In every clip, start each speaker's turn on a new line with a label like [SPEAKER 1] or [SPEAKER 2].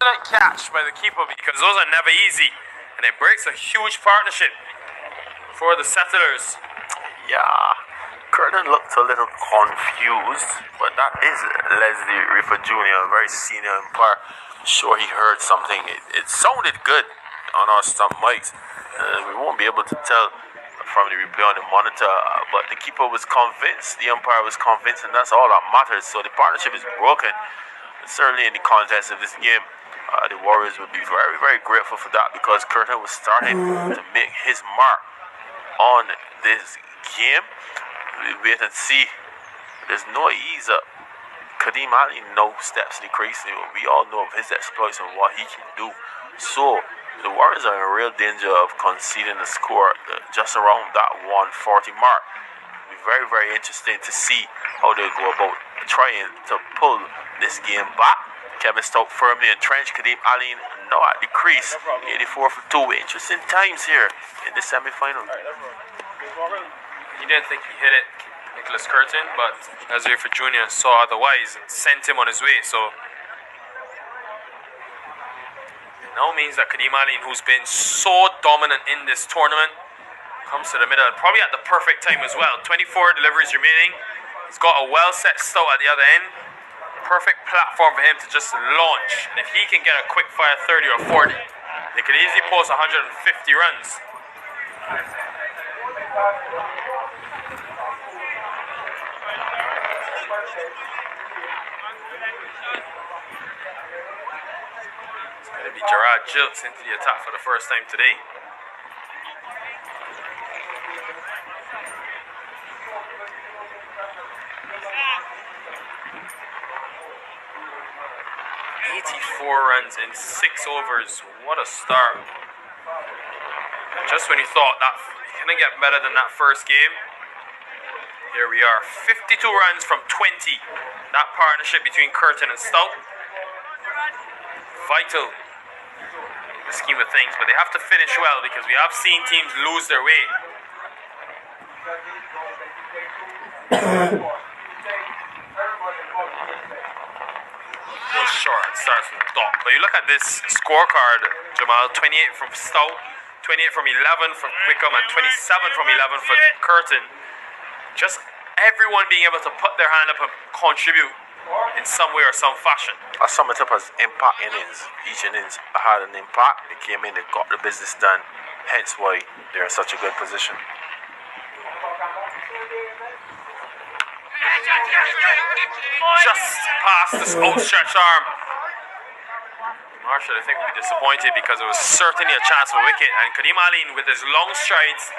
[SPEAKER 1] Excellent catch by the keeper because those are never easy, and it breaks a huge partnership for the Settlers.
[SPEAKER 2] Yeah, Curtin looked a little confused, but that is Leslie Riffer Jr., a very senior umpire. I'm sure he heard something. It sounded good on our stump mics. We won't be able to tell from the replay on the monitor, but the keeper was convinced, the umpire was convinced, and that's all that matters. So the partnership is broken. Certainly in the context of this game, the Warriors would be very, very grateful for that because Curtin was starting to make his mark on this game. We wait and see. There's no ease up. Kadeem Ali no steps in the crease. We all know of his exploits and what he can do. So the Warriors are in real danger of conceding a score just around that 140 mark. It'll be very, very interesting to see how they go about trying to pull this game back. Kevin Stout firmly entrenched. Kadeem Ali now at the crease. 84 for 2. Interesting times here in the semi-final.
[SPEAKER 1] He didn't think he hit it, Nicholas Curtin, but Leslie Riffer Jr. saw otherwise and sent him on his way. So it now means that Kadeem Ali, who's been so dominant in this tournament, comes to the middle, probably at the perfect time as well. 24 deliveries remaining. He's got a well-set Stout at the other end. Perfect platform for him to just launch. And if he can get a quick fire 30 or 40, they could easily post 150 runs. It's going to be Gerard Jilts into the attack for the first time today. Runs in 6 overs. What a start. Just when you thought that couldn't get better than that first game, here we are. 52 runs from 20. That partnership between Curtin and Stout. Vital in the scheme of things, but they have to finish well because we have seen teams lose their way. Short and starts from the top. But you look at this scorecard, Jamal, 28 from Stout, 28 from 11 from Wickham, and 27 from 11 for Curtin. Just everyone being able to put their hand up and contribute in some way or some fashion.
[SPEAKER 2] I sum it up as impact innings. Each innings had an impact. They came in, they got the business done. Hence why they're in such a good position.
[SPEAKER 1] Just past this outstretched arm. Marshall, I think, will be disappointed because it was certainly a chance for wicket. And Kadeem Ali, with his long strides,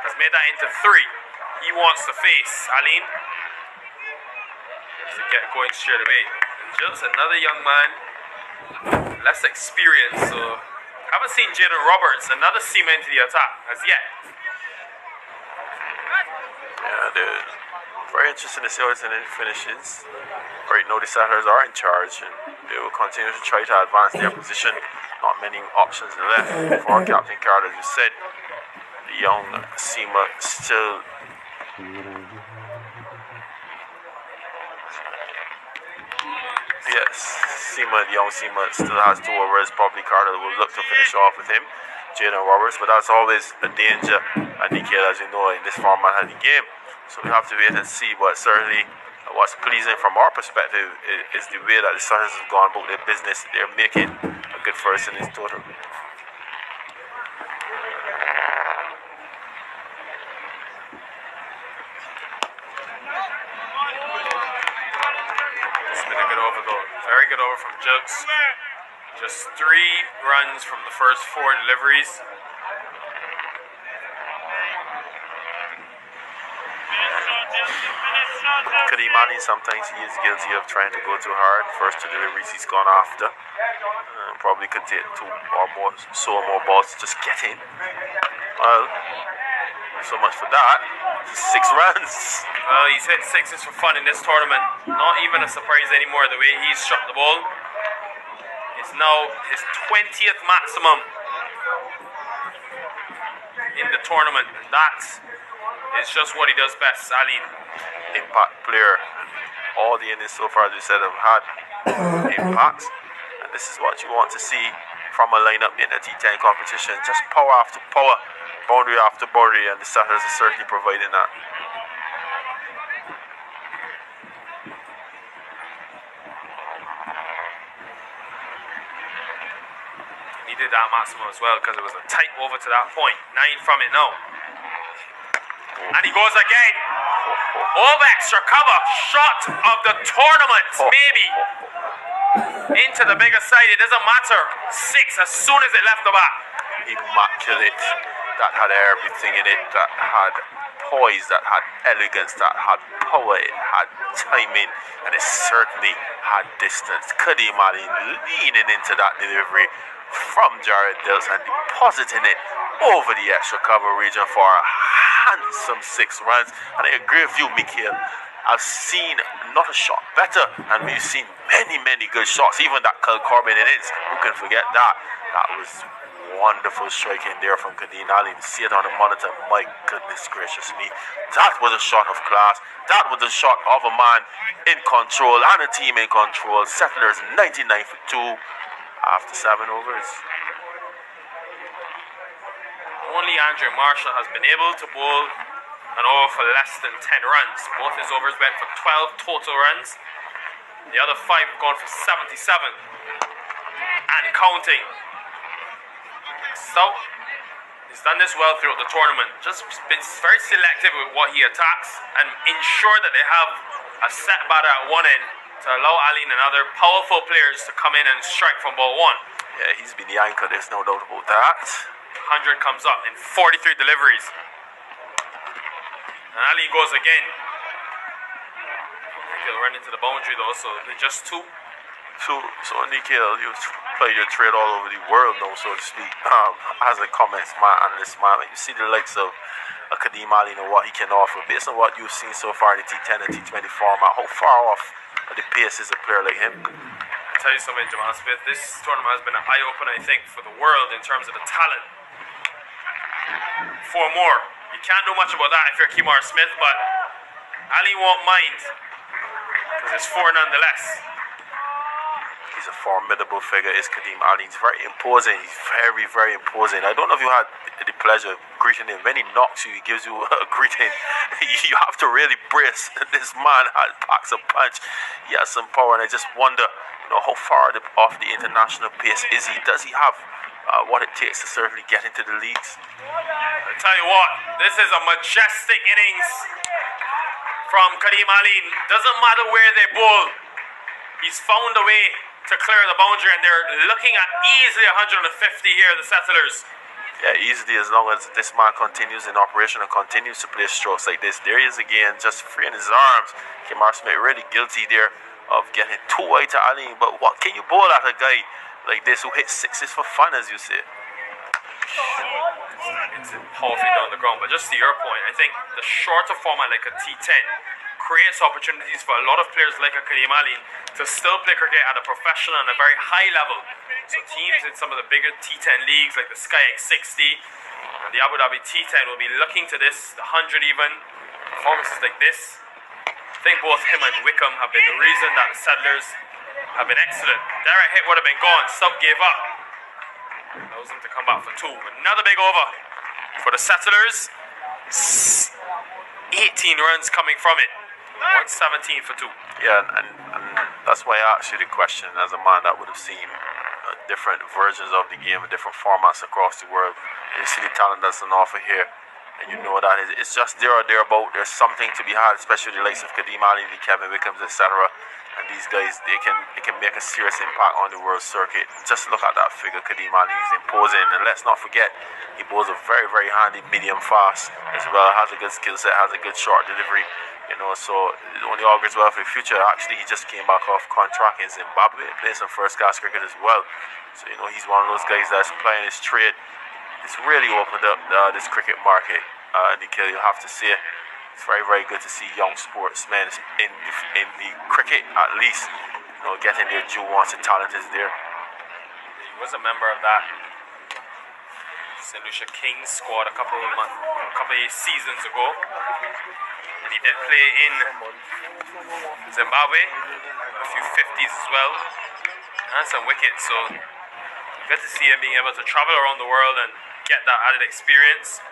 [SPEAKER 1] has made that into 3. He wants to face Aline to get going straight away. And just another young man, less experience. So, haven't seen Jaden Roberts, another seaman to the attack, as yet.
[SPEAKER 2] Yeah, they're very interesting to see how it finishes. Right now, the Settlers are in charge, and they will continue to try to advance their position. Not many options left for Captain Carter. As you said, the young Seamer still. Yes, the young Seamer still has 2 overs. Probably Carter will look to finish off with him, Jaden Roberts, but that's always a danger, and Nikhil, as you know, in this format of the game. So we have to wait and see, but certainly what's pleasing from our perspective is the way that the Suns have gone about their business. They're making a good first innings total.
[SPEAKER 1] It's been a good over though. Very good over from Jukes. Just 3 runs from the first 4 deliveries.
[SPEAKER 2] Kadeem Ali, sometimes he is guilty of trying to go too hard. First 2 deliveries he's gone after. Probably could take 2 or more balls to just get in. Well, so much for that. 6 runs.
[SPEAKER 1] Well, he's hit 6s for fun in this tournament. Not even a surprise anymore the way he's struck the ball. It's now his 20th maximum in the tournament. That is just what he does best, Ali.
[SPEAKER 2] Impact player. All the innings so far, as we said, have had impacts. And this is what you want to see from a lineup in a T10 competition. Just power after power, boundary after boundary, and the Settlers are certainly providing that.
[SPEAKER 1] Needed that maximum as well because it was a tight over to that point. 9 from it now. And he goes again. Over extra cover. Shot of the tournament. Maybe. Into the bigger side. It doesn't matter. 6 as soon as it left the back.
[SPEAKER 2] Immaculate. That had everything in it. That had poise. That had elegance. That had power. It had timing. And it certainly had distance. Kadeem Ali leaning into that delivery from Jared Dills and depositing it over the extra cover region for a handsome 6 runs. And I agree with you, Mikhail. I've seen not a shot better, and we've seen many good shots. Even that Corbin innings, who can forget that? That was wonderful striking there from Kadeem Ali. See it on the monitor. My goodness gracious me, that was a shot of class. That was a shot of a man in control and a team in control. Settlers 99 for 2 after 7 overs.
[SPEAKER 1] Only Andrew Marshall has been able to bowl an over for less than 10 runs. Both his overs went for 12 total runs. The other 5 have gone for 77 and counting. So he's done this well throughout the tournament. Just been very selective with what he attacks and ensure that they have a set batter at one end to allow Ali and other powerful players to come in and strike from ball 1.
[SPEAKER 2] Yeah, he's been the anchor, there's no doubt about that.
[SPEAKER 1] 100 comes up in 43 deliveries. And Ali goes again. I think he'll run into the boundary though, so they're just 2.
[SPEAKER 2] So Nikhil, you've played your trade all over the world now, so to speak. As a comments, my analyst, you see the likes of Kadeem Ali and what he can offer. Based on what you've seen so far in the T10 and T20 format, how far off the pace is a player like him?
[SPEAKER 1] I'll tell you something, Jamal Smith. This tournament has been an eye-opener, I think, for the world in terms of the talent. 4 more. You can't do much about that if you're Kemar Smith, but Ali won't mind because it's 4 nonetheless.
[SPEAKER 2] He's a formidable figure, is Kadeem Ali. He's very imposing. He's very imposing. I don't know if you had the pleasure of greeting him. When he knocks you, he gives you a greeting. You have to really brace. This man packs a punch. He has some power, and I just wonder, how far off the international pace is he? Does he have what it takes to certainly get into the leagues?
[SPEAKER 1] I'll tell you what, this is a majestic innings from Kadeem Ali. Doesn't matter where they bowl, he's found a way to clear the boundary, and they're looking at easily 150 here, the Settlers.
[SPEAKER 2] Yeah, easily, as long as this man continues in operation and continues to play strokes like this. There he is again, just freeing his arms. Kemar Smith really guilty there of getting too wide to Ali, but what can you bowl at a guy like this who hits 6s for fun, as you say?
[SPEAKER 1] It's powerfully down the ground, but just to your point, I think the shorter format like a T10 creates opportunities for a lot of players like a Kadeem Ali to still play cricket at a professional and a very high level. So teams in some of the bigger T10 leagues like the Sky X60 and the Abu Dhabi T10 will be looking to this, the 100 even, performances like this. I think both him and Wickham have been the reason that the Settlers have been excellent. Direct hit would have been gone, Sub gave up. Allows them to come back for 2. Another big over for the Settlers. 18 runs coming from it. 117 for 2.
[SPEAKER 2] Yeah, and that's why I asked you the question as a man that would have seen different versions of the game, different formats across the world. And you see the talent that's on offer here, and you know that it's just there or thereabout. There's something to be had, especially the likes of Kadeem Ali, the Kevin Wickhams, etc. And these guys, they can make a serious impact on the world circuit. Just look at that figure, Kadeem Ali. He's imposing, and let's not forget, he bowls a very handy medium fast as well. Has a good skill set, has a good short delivery. So it only augurs well for the future. Actually, he just came back off contract in Zimbabwe, playing some first-class cricket as well. So he's one of those guys that's playing his trade. It's really opened up this cricket market, Nikhil. You have to say. It's very good to see young sportsmen in the cricket, at least, getting their due once the talent is there.
[SPEAKER 1] He was a member of that St. Lucia Kings squad a couple of seasons ago. And he did play in Zimbabwe, a few 50s as well. and some wickets. So good to see him being able to travel around the world and get that added experience.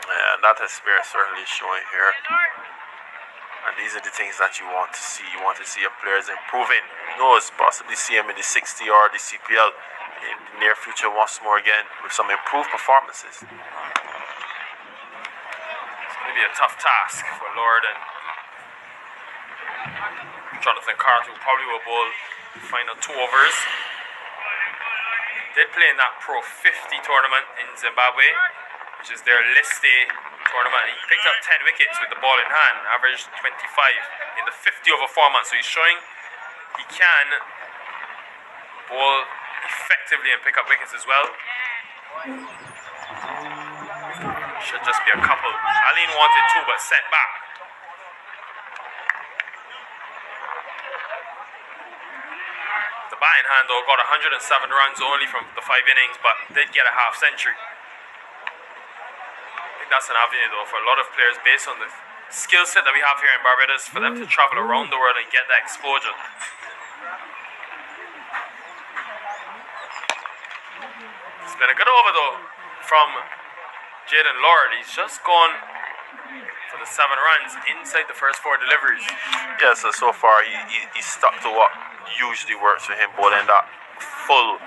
[SPEAKER 2] And that experience certainly showing here. And these are the things that you want to see. You want to see your players improving. Who knows, possibly see him in the 60 or the CPL in the near future once more again with some improved performances.
[SPEAKER 1] It's going to be a tough task for Lord and Jonathan Carter, who probably will bowl the final 2 overs. Did play in that Pro 50 tournament in Zimbabwe, which is their list A tournament. He picked up 10 wickets with the ball in hand, averaged 25 in the 50 over format. So he's showing he can bowl effectively and pick up wickets as well. Should just be a couple. Aline wanted 2 but sent back. The bat in hand though got 107 runs only from the 5 innings, but did get a half century. That's an avenue though for a lot of players based on the skill set that we have here in Barbados for them to travel around the world and get that exposure. It's been a good over though from Jaden Lord. He's just gone for the 7 runs inside the first 4 deliveries.
[SPEAKER 2] Yeah, so far he's stuck to what usually works for him, bowling that full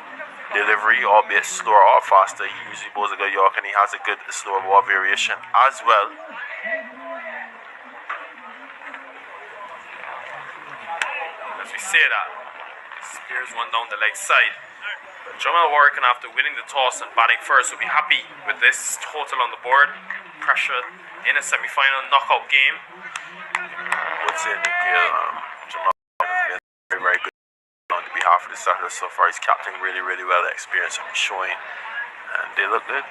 [SPEAKER 2] delivery, albeit slower or faster. He usually bowls a good York and he has a good slower ball variation as well.
[SPEAKER 1] As we say that, Spears one down the leg side. Jamal Warwick, after winning the toss and batting first, will be happy with this total on the board. Pressure in a semi-final knockout game.
[SPEAKER 2] Would say Nikhil, Jamal has been very, very good on behalf of the Settlers so far. He's captaining really, really well. The experience and showing, and they look good.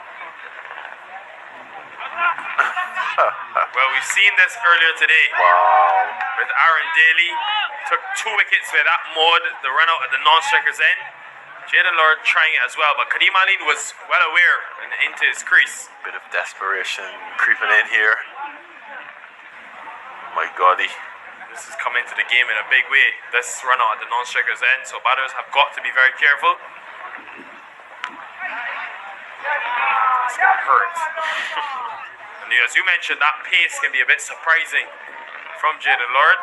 [SPEAKER 1] Well, we've seen this earlier today.
[SPEAKER 2] Wow.
[SPEAKER 1] With Aaron Daly, took 2 wickets with that mode, the run out at the non-striker's end. Jaden Lord trying it as well, but Kadeem Aline was well aware and into his crease.
[SPEAKER 2] Bit of desperation creeping in here. My God,
[SPEAKER 1] this is coming to the game in a big way. This run out at the non-striker's end, so batters have got to be very careful. It's gonna hurt. And as you mentioned, that pace can be a bit surprising from Jaden Lord.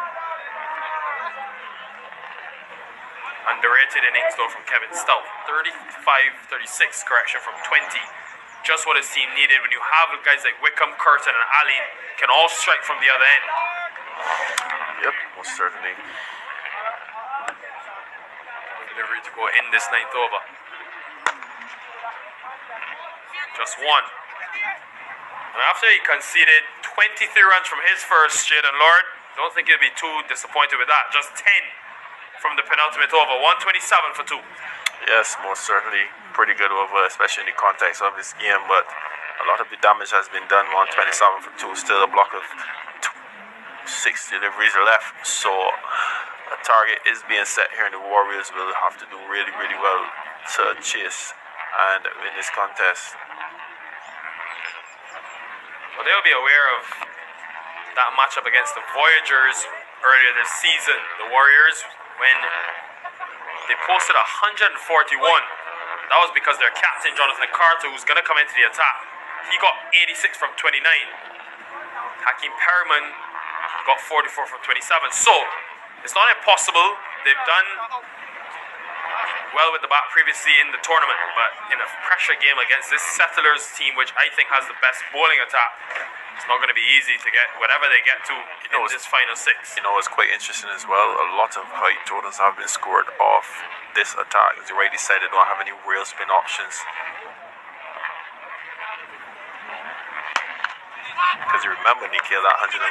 [SPEAKER 1] Underrated innings though from Kevin Stout. 35-36 correction from 20. Just what his team needed when you have guys like Wickham, Curtin and Aline can all strike from the other end.
[SPEAKER 2] Yep, most certainly.
[SPEAKER 1] Delivery to go in this 9th over. Just 1. And after he conceded 23 runs from his first, Jaden Lord, don't think he'll be too disappointed with that. Just 10 from the penultimate over. 127 for 2.
[SPEAKER 2] Yes, most certainly. Pretty good over, especially in the context of this game, but a lot of the damage has been done. 127 for 2. Still a block of 6 deliveries left, so a target is being set here, and the Warriors will have to do really, really well to chase and win this contest.
[SPEAKER 1] Well, they'll be aware of that matchup against the Voyagers earlier this season. The Warriors, when they posted 141, that was because their captain Jonathan Carter, who's going to come into the attack, he got 86 from 29. Hakeem Perriman got 44 from 27. So it's not impossible. They've done well with the bat previously in the tournament, but in a pressure game against this Settlers team, which I think has the best bowling attack, it's not going to be easy to get whatever they get to in this final 6.
[SPEAKER 2] You know, it's quite interesting as well. A lot of high totals have been scored off this attack. As you rightly said, they don't have any real spin options. Because you remember, Nikhil, that 140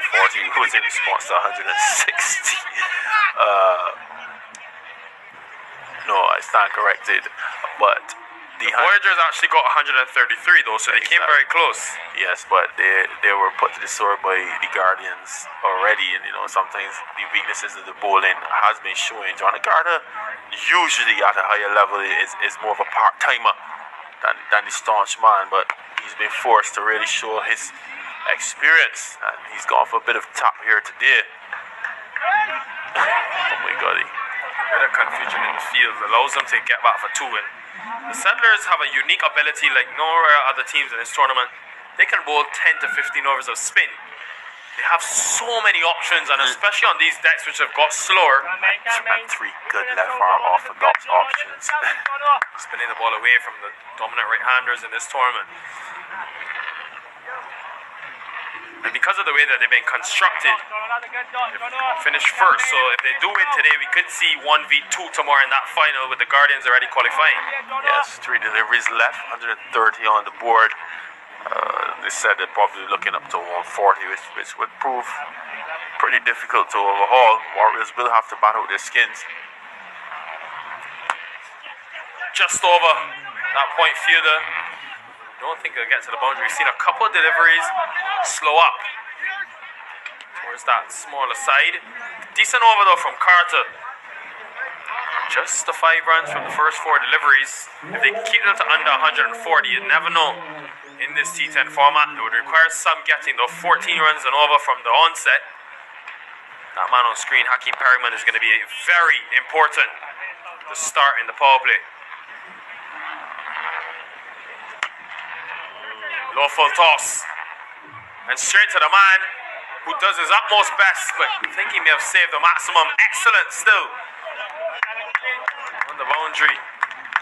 [SPEAKER 2] was in response to 160. No, I stand corrected. But
[SPEAKER 1] the Voyagers actually got 133 though, so they came very close.
[SPEAKER 2] Yes, but they were put to the sword by the Guardians already, and you know, sometimes the weaknesses of the bowling has been showing. John Carter, usually at a higher level, is more of a part-timer than the staunch man, but he's been forced to really show his experience, and he's gone for a bit of tap here today. Oh my God.
[SPEAKER 1] confusion in the field, allows them to get back for two. And the Settlers have a unique ability like no other teams in this tournament. They can bowl 10 to 15 overs of spin. They have so many options, and especially on these decks which have got slower.
[SPEAKER 2] And three good left arm orthodox options.
[SPEAKER 1] Spinning the ball away from the dominant right-handers in this tournament. And because of the way that they've been constructed, they've finished first. So if they do win today, we could see 1v2 tomorrow in that final with the Guardians already qualifying.
[SPEAKER 2] Yes, 3 deliveries left, 130 on the board. They said they're probably looking up to 140, which would prove pretty difficult to overhaul. Warriors will have to battle their skins.
[SPEAKER 1] Just over that point fielder. Don't think they'll get to the boundary. We've seen a couple of deliveries slow up towards that smaller side. Decent over though from Carter. Just the 5 runs from the first 4 deliveries. If they can keep them to under 140, you never know. In this T10 format, it would require some getting, though 14 runs and over from the onset. That man on screen, Hakeem Perryman, is going to be very important to start in the power play. Low full toss. And straight to the man who does his utmost best, but I think he may have saved the maximum. Excellent still. On the boundary.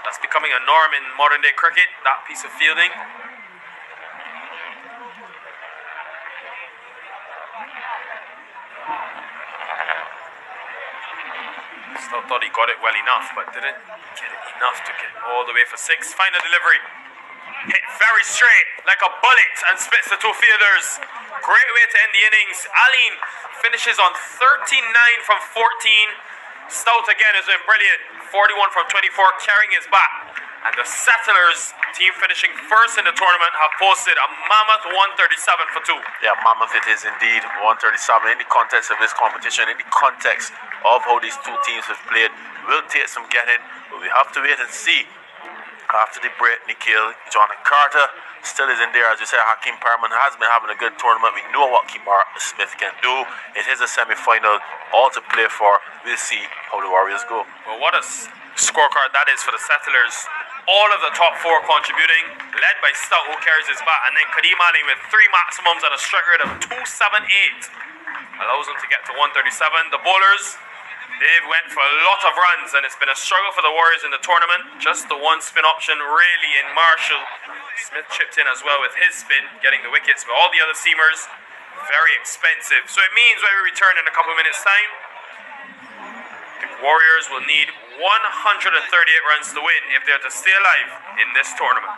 [SPEAKER 1] That's becoming a norm in modern day cricket, that piece of fielding. Still thought he got it well enough, but didn't get it enough to get all the way for 6. Final delivery. Hit very straight, like a bullet, and splits the 2 fielders. Great way to end the innings. Aline finishes on 39 from 14. Stout again has been brilliant. 41 from 24, carrying his bat. And the Settlers, team finishing first in the tournament, have posted a mammoth 137 for 2.
[SPEAKER 2] Yeah, mammoth it is indeed. 137 in the context of this competition, in the context of how these 2 teams have played. Will take some getting, but we have to wait and see. After the break, Nikhil, Jonathan Carter still is in there. As you said, Hakeem Perryman has been having a good tournament. We know what Kemar Smith can do. It is a semi-final, all to play for. We'll see how the Warriors go.
[SPEAKER 1] Well, what a scorecard that is for the Settlers. All of the top 4 contributing, led by Stout, who carries his bat, and then Kadeem Ali with 3 maximums and a strike rate of 278. Allows them to get to 137. The bowlers, they've went for a lot of runs, and it's been a struggle for the Warriors in the tournament. Just the one spin option really in Marshall. Smith chipped in as well with his spin, getting the wickets, but all the other seamers, very expensive. So it means when we return in a couple of minutes' time, the Warriors will need 138 runs to win if they're to stay alive in this tournament.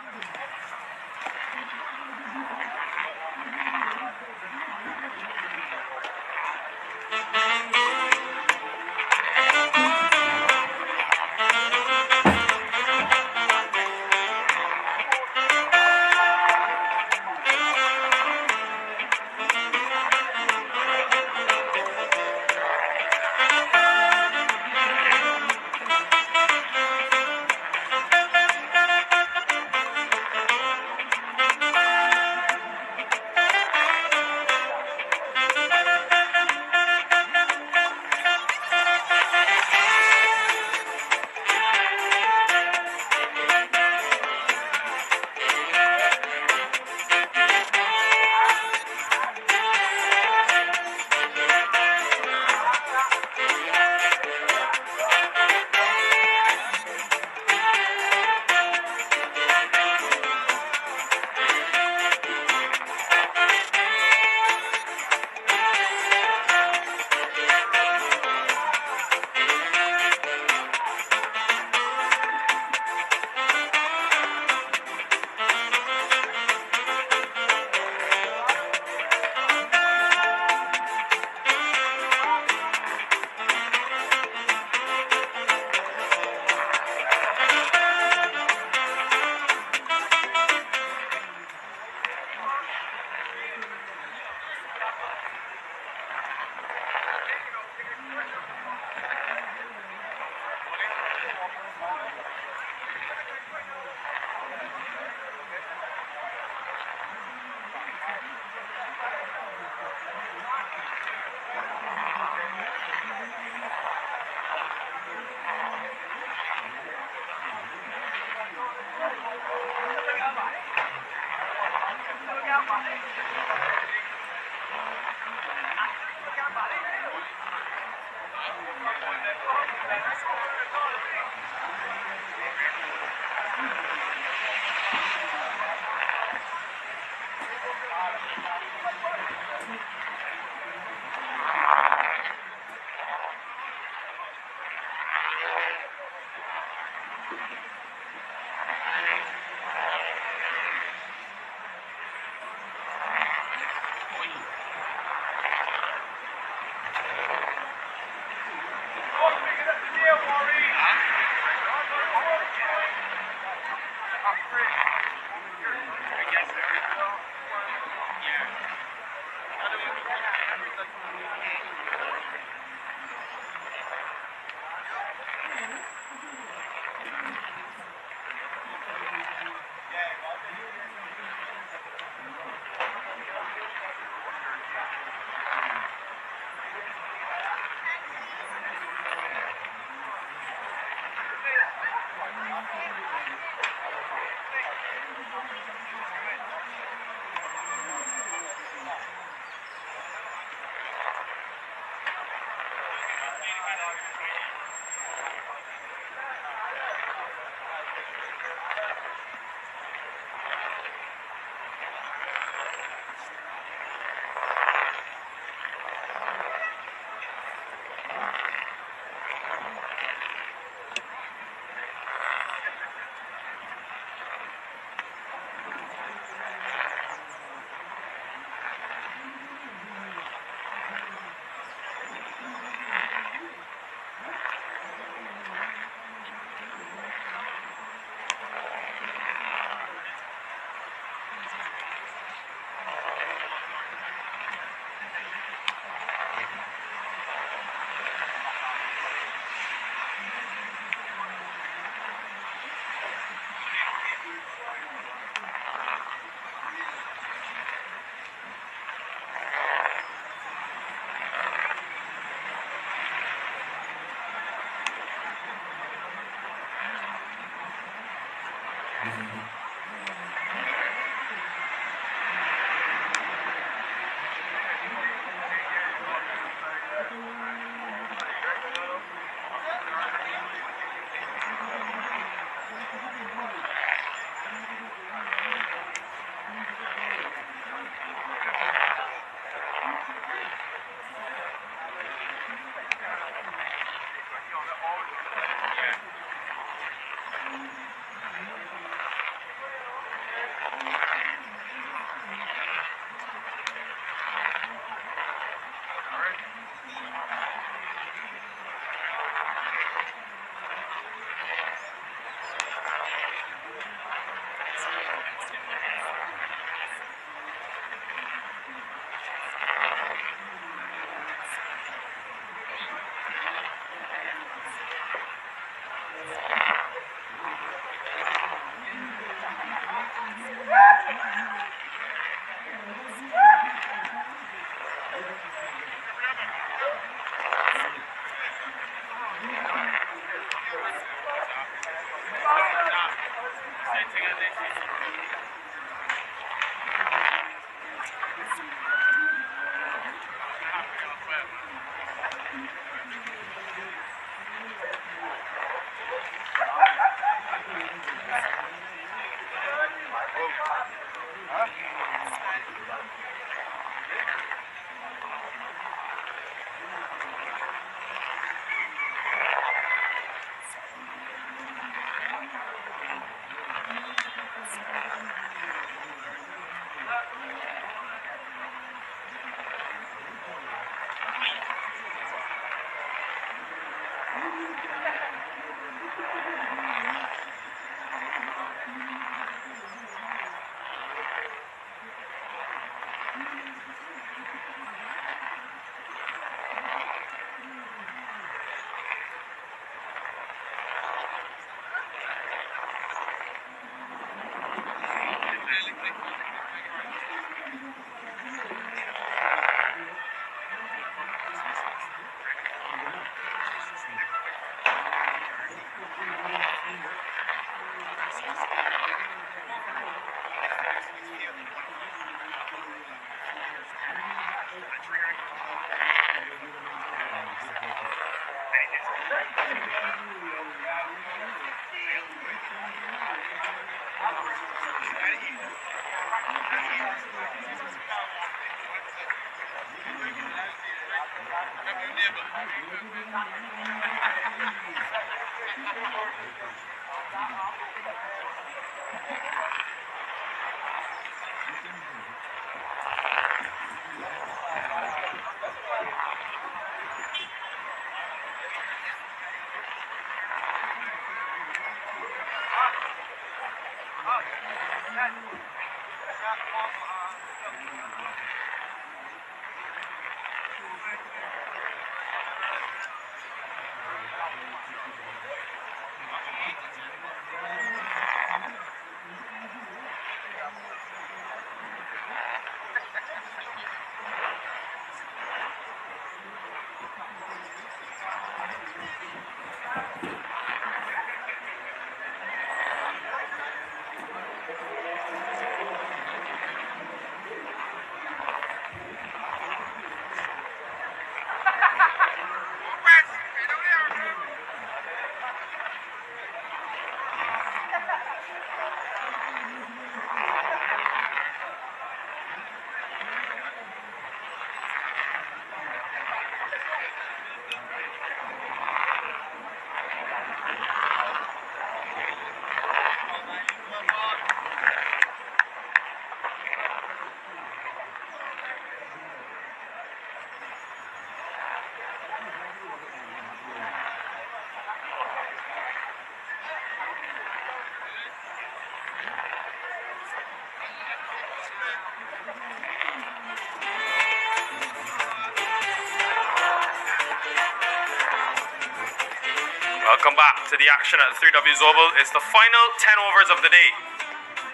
[SPEAKER 1] Welcome back to the action at the 3Ws Oval. It's the final 10 overs of the day.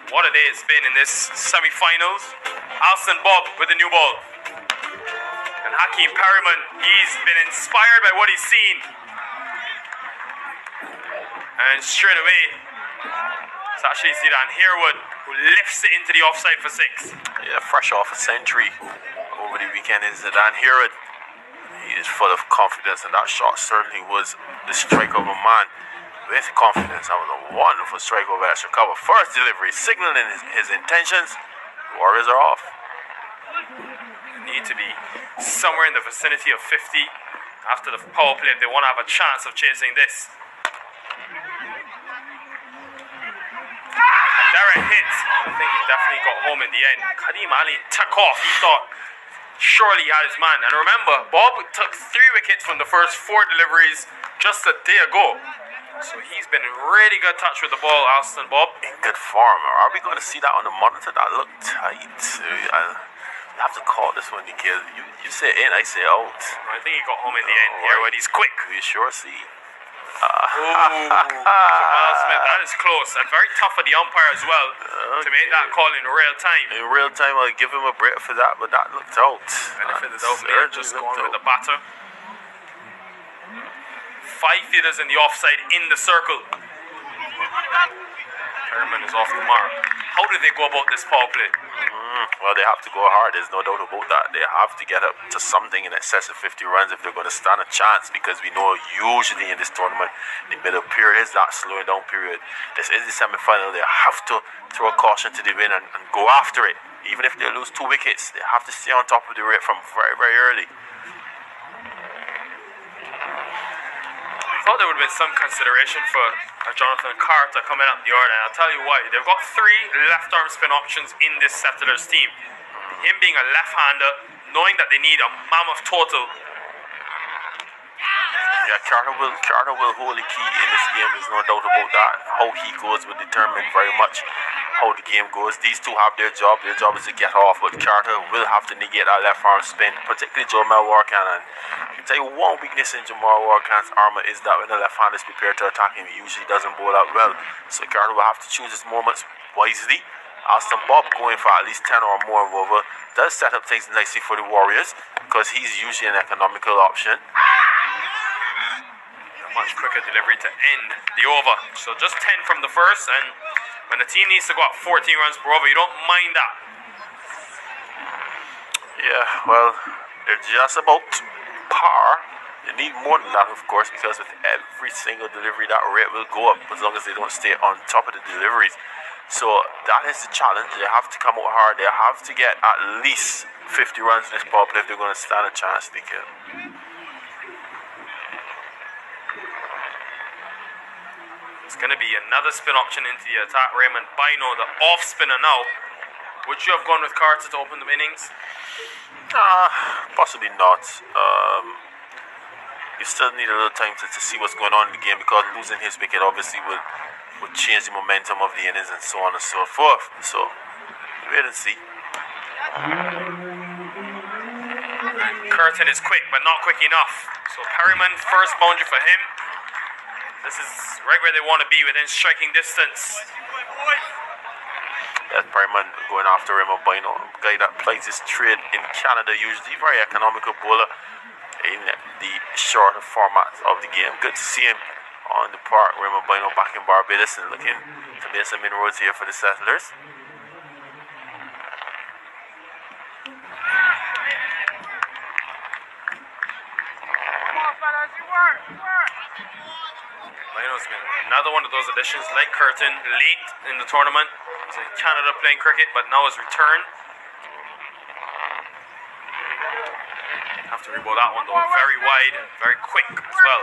[SPEAKER 1] What a day it's been in this semi-finals. Alston Bob with the new ball. And Hakeem Perryman, he's been inspired by what he's seen. And straight away, it's actually Zidane Harewood who lifts it into the offside for 6.
[SPEAKER 2] Yeah, fresh off a century over the weekend is Zidane Harewood. He is full of confidence, and that shot certainly was the strike of a man with confidence. That was a wonderful strike over extra cover. First delivery, signaling his intentions. The Warriors are off.
[SPEAKER 1] Need to be somewhere in the vicinity of 50 after the power play if they want to have a chance of chasing this. Direct hit. I think he definitely got home in the end. Kadeem Ali took off. He thought surely he had his man. And remember, Bob took 3 wickets from the first 4 deliveries just a day ago. So he's been in really good touch with the ball, Alston Bob.
[SPEAKER 2] In good form. Are we going to see that on the monitor? That looked tight. You have to call this one, Nikhil. You say in, I say out.
[SPEAKER 1] I think he got home in the end here, but he's quick.
[SPEAKER 2] We sure see.
[SPEAKER 1] Jamal Smith, that is close and very tough for the umpire as well to make that call in real time.
[SPEAKER 2] In real time, I'll give him a break for that, but that looked out.
[SPEAKER 1] Benefit of the doubt, Mayor just going with the batter. 5 fielders in the offside in the circle. Perryman is off the mark. How do they go about this power play?
[SPEAKER 2] Well, they have to go hard. There's no doubt about that. They have to get up to something in excess of 50 runs if they're going to stand a chance, because we know usually in this tournament, the middle period is that slowing down period. This is the semi-final. They have to throw a caution to the wind and go after it. Even if they lose 2 wickets, they have to stay on top of the rate from very, very early.
[SPEAKER 1] I thought there would have been some consideration for Jonathan Carter coming up the order, and I'll tell you why. They've got 3 left-arm spin options in this Settlers team. Him being a left-hander, knowing that they need a mammoth total.
[SPEAKER 2] Yeah, Carter will hold the key in this game. There's no doubt about that. How he goes will determine very much how the game goes. These two have their job. Their job is to get off, but Carter will have to negate that left arm spin, particularly Jamal Warkan. And I can tell you one weakness in Jamal Warkan's armor is that when the left hand is prepared to attack him, he usually doesn't bowl out well. So Carter will have to choose his moments wisely. Alston Bob going for at least 10 or more over does set up things nicely for the Warriors, because he's usually an economical option.
[SPEAKER 1] Much quicker delivery to end the over. So just 10 from the first, and when the team needs to go up 14 runs per over, you don't mind that.
[SPEAKER 2] Yeah, well, they're just about par They need more than that, of course, because with every single delivery, that rate will go up as long as they don't stay on top of the deliveries. So that is the challenge. They have to come out hard. They have to get at least 50 runs in this power play if they're going to stand a chance to kill.
[SPEAKER 1] It's going to be another spin option into the attack. Raymond Bino, the off spinner now. Would you have gone with Carter to open the innings?
[SPEAKER 2] Possibly not. You still need a little time to see what's going on in the game, because losing his wicket obviously would change the momentum of the innings and so on and so forth. So, wait and see.
[SPEAKER 1] Curtin is quick, but not quick enough. So Perryman, first boundary for him. This is right where they want to be, within striking distance.
[SPEAKER 2] That's Perryman going after Remo Bino, a guy that plays his trade in Canada usually, very economical bowler in the shorter format of the game. Good to see him on the park. Remo Bino back in Barbados and looking to make some inroads here for the Settlers.
[SPEAKER 1] Bino's been another one of those additions, like Curtin, late in the tournament. He's in Canada playing cricket, but now his return. Have to reboot that one though, very wide and very quick as well.